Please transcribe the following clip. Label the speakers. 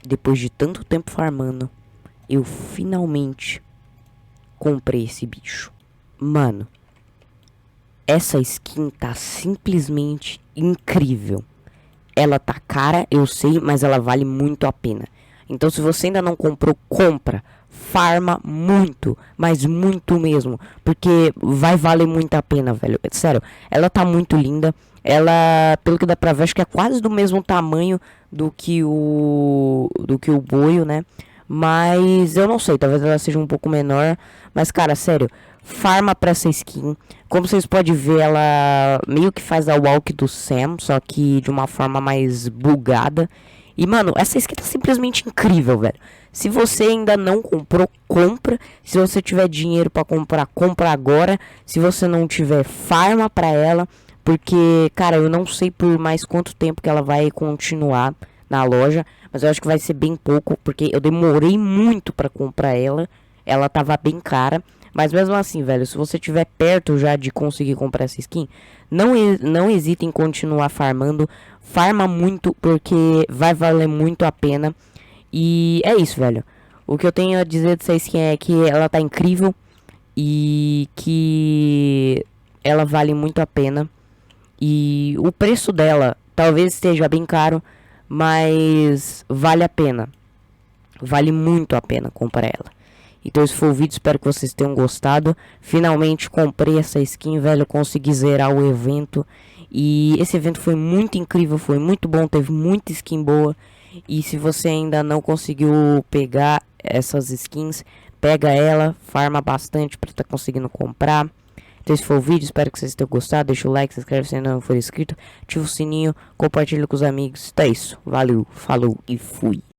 Speaker 1: depois de tanto tempo farmando, eu finalmente comprei esse bicho. Mano, essa skin tá simplesmente incrível. Ela tá cara, eu sei, mas ela vale muito a pena. Então se você ainda não comprou, compra. Farma muito, mas muito mesmo. Porque vai valer muito a pena, velho. Sério, ela tá muito linda. Ela, pelo que dá pra ver, acho que é quase do mesmo tamanho do que o boio, né? Mas eu não sei, talvez ela seja um pouco menor. Mas, cara, sério, farma pra essa skin. Como vocês podem ver, ela meio que faz a walk do Sam, só que de uma forma mais bugada. E, mano, essa skin tá simplesmente incrível, velho. Se você ainda não comprou, compra. Se você tiver dinheiro pra comprar, compra agora. Se você não tiver, farma pra ela. Porque, cara, eu não sei por mais quanto tempo que ela vai continuar na loja. Mas eu acho que vai ser bem pouco, porque eu demorei muito pra comprar ela. Ela tava bem cara. Mas mesmo assim, velho, se você tiver perto já de conseguir comprar essa skin, não hesite em continuar farmando. Farma muito, porque vai valer muito a pena. E é isso, velho. O que eu tenho a dizer dessa skin é que ela tá incrível. E que ela vale muito a pena. E o preço dela talvez esteja bem caro, mas vale a pena. Vale muito a pena comprar ela. Então esse foi o vídeo, espero que vocês tenham gostado. Finalmente comprei essa skin, velho, consegui zerar o evento. E esse evento foi muito incrível, foi muito bom, teve muita skin boa. E se você ainda não conseguiu pegar essas skins, pega ela, farma bastante para estar conseguindo comprar. Então esse foi o vídeo, espero que vocês tenham gostado. Deixa o like, se inscreve se ainda não for inscrito, ativa o sininho, compartilha com os amigos. Então é isso, valeu, falou e fui.